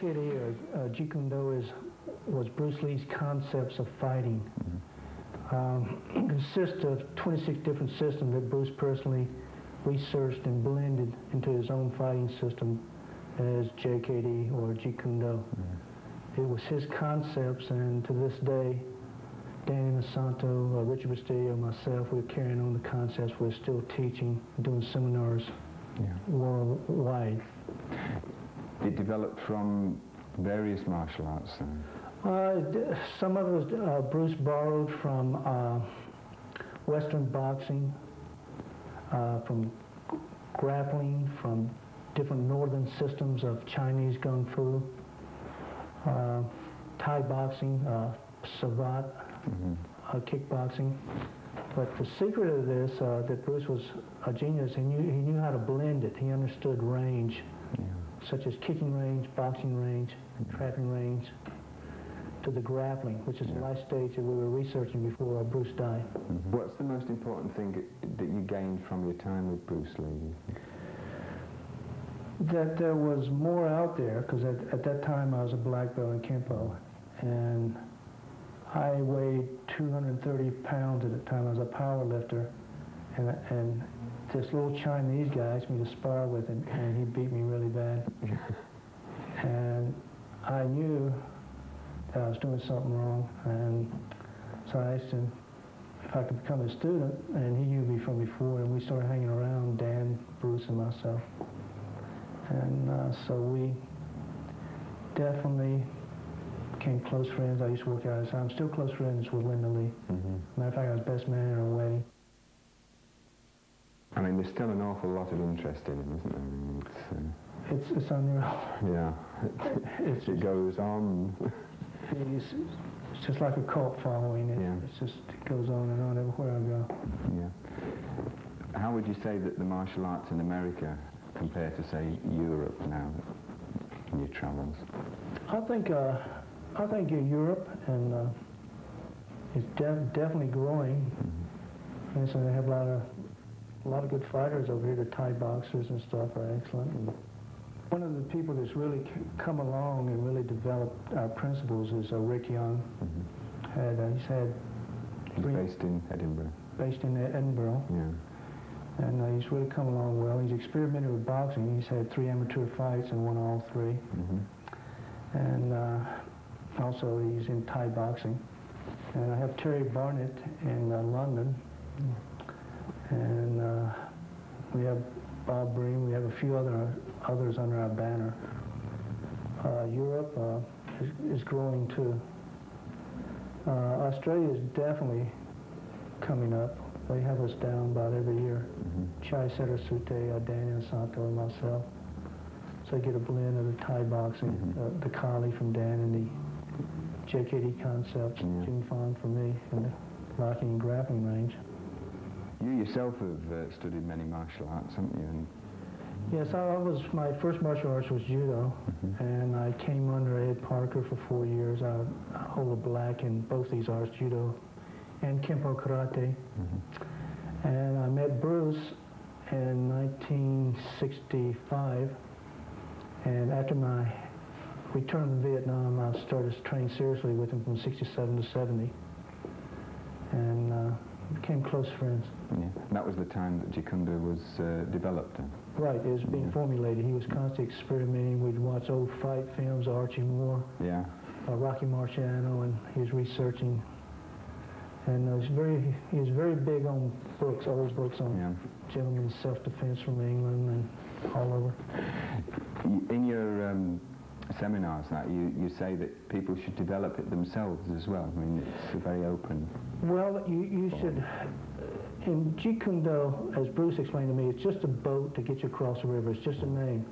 JKD or Jeet Kune Do was Bruce Lee's concepts of fighting. It consists of 26 different systems that Bruce personally researched and blended into his own fighting system as JKD or Jeet Kune Do. It was his concepts, and to this day, Danny Masanto, Richard Bastillo, myself, we're carrying on the concepts. We're still teaching, doing seminars worldwide. It developed from various martial arts then? Some of it was Bruce borrowed from Western boxing, from grappling, from different northern systems of Chinese Kung Fu, Thai boxing, Savate, kickboxing. But the secret of this, that Bruce was a genius, he knew how to blend it. He understood range, such as kicking range, boxing range, trapping range, to the grappling, which is the last stage that we were researching before Bruce died. What's the most important thing that you gained from your time with Bruce Lee? That there was more out there, because at that time I was a black belt in Kempo, and I weighed 230 pounds at the time. I was a power lifter, and this little Chinese guy asked me to spar with him, and he beat me really bad. And I knew that I was doing something wrong, and so I asked him if I could become a student, and he knew me from before, and we started hanging around, Dan, Bruce, and myself. And so we definitely became close friends. I used to work out at the time. I'm still close friends with Linda Lee. Matter of fact, I was best man in her wedding. I mean, there's still an awful lot of interest in him, isn't there? I mean, it's unreal. Yeah, it goes on. It's just like a cult following. It goes on and on everywhere I go. Yeah. How would you say that the martial arts in America compare to, say, Europe now in your travels? I think Europe and is definitely growing. And so they have a lot of good fighters over here. The Thai boxers and stuff are excellent. And one of the people that's really come along and really developed our principles is Rick Young. He's based in Edinburgh. Based in Edinburgh. Yeah. And he's really come along well. He's experimented with boxing. He's had 3 amateur fights and won all 3. And also he's in Thai boxing. And I have Terry Barnett in London. And we have Bob Bream. We have a few others under our banner. Europe is growing too. Australia is definitely coming up. They have us down about every year. Chai Setasute, Daniel Santo, and myself. So I get a blend of the Thai boxing, the Kali from Dan, and the JKD concepts, Jing Fan for me, and the locking and grappling range. You yourself have studied many martial arts, haven't you? And yes, my first martial arts was judo, and I came under Ed Parker for 4 years. I hold a black in both these arts, judo and Kempo karate. And I met Bruce in 1965, and after my return from Vietnam, I started to train seriously with him from 67 to 70, and became close friends. Yeah. That was the time that Jeet Kune Do was developed then? Right, it was being formulated. He was constantly experimenting. We'd watch old fight films, Archie Moore, Rocky Marciano, and he was researching. And he was very big on books, old books on gentlemen's self-defense from England and all over. In your seminars now, you say that people should develop it themselves as well. I mean, it's very open. Well, you should. In Jeet Kune Do, as Bruce explained to me, it's just a boat to get you across the river. It's just a name.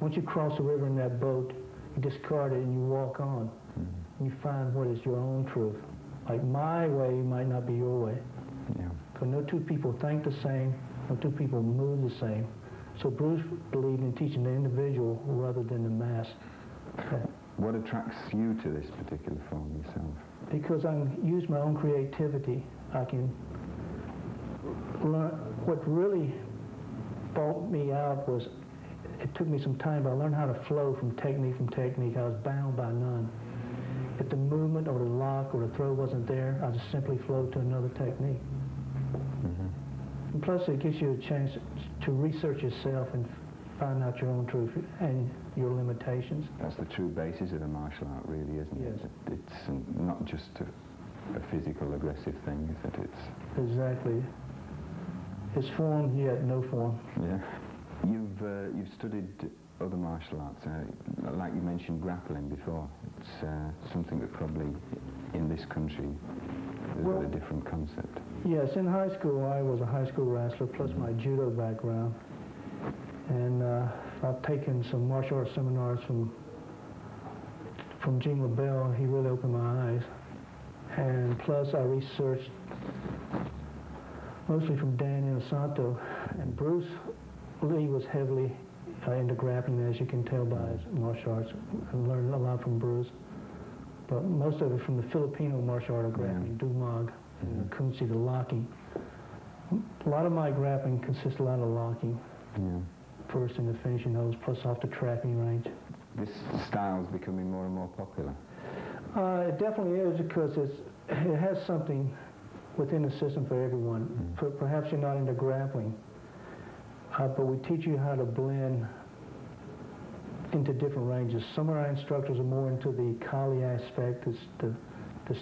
Once you cross the river in that boat, you discard it and you walk on. And you find what is your own truth. Like my way might not be your way. Because no two people think the same, no two people move the same. So Bruce believed in teaching the individual rather than the mass. What attracts you to this particular form yourself? Because I use my own creativity. I can learn. What really brought me out was it took me some time, but I learned how to flow from technique. I was bound by none. If the movement or the lock or the throw wasn't there, I just simply flowed to another technique. And plus, it gives you a chance to research yourself and find out your own truth and your limitations. That's the true basis of the martial art, really, isn't it? Yes. It's not just a physical, aggressive thing, is it? It's Exactly. It's form, yet no form. Yeah. You've studied other martial arts, like you mentioned grappling before. It's something that probably in this country is a different concept. Yes, in high school I was a high school wrestler plus my judo background, and I've taken some martial arts seminars from Gene LaBelle. He really opened my eyes, and plus I researched mostly from Dan Inosanto, and Bruce Lee was heavily into grappling, as you can tell by his martial arts. I learned a lot from Bruce, but most of it from the Filipino martial art of grappling, Dumag, and Kunci, the locking. A lot of my grappling consists a lot of locking, first in the finishing holds, plus off the trapping range. This style is becoming more and more popular. It definitely is, because it has something within the system for everyone. Perhaps you're not into grappling, but we teach you how to blend into different ranges. Some of our instructors are more into the Kali aspect, the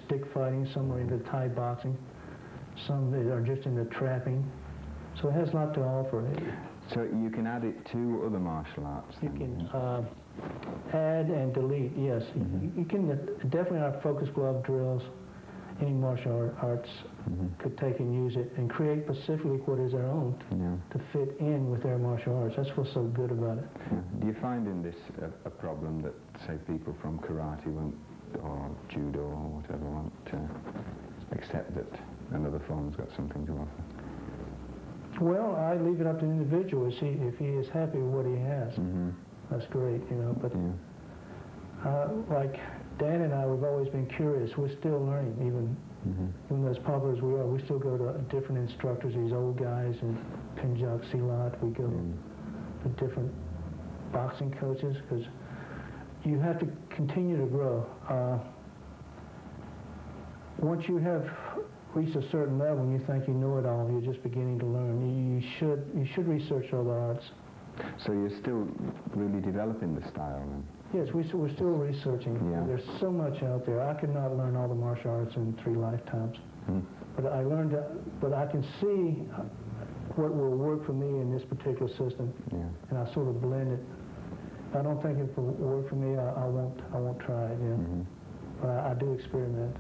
stick fighting. Some are into Thai boxing. Some are just into trapping. So it has a lot to offer. So you can add it to other martial arts? You can add and delete, yes. You can definitely our focus glove drills, any martial arts could take and use it and create specifically what is their own to fit in with their martial arts. That's what's so good about it. Do you find in this a problem that, say, people from karate or judo or whatever won't accept that another form's got something to offer? Well, I leave it up to the individual. If he is happy with what he has, that's great, you know. But like Dan and I, we've always been curious. We're still learning, even as popular as we are. We still go to different instructors, these old guys in Punjab, Silat. We go to different boxing coaches, because you have to continue to grow. Once you have reached a certain level and you think you know it all, you're just beginning to learn. You should research all the arts. So you're still really developing the style then? Yes, we're still researching. There's so much out there. I could not learn all the martial arts in 3 lifetimes. But I learned, but I can see what will work for me in this particular system, and I sort of blend it. If I don't think it will work for me, I won't try it. But I do experiment.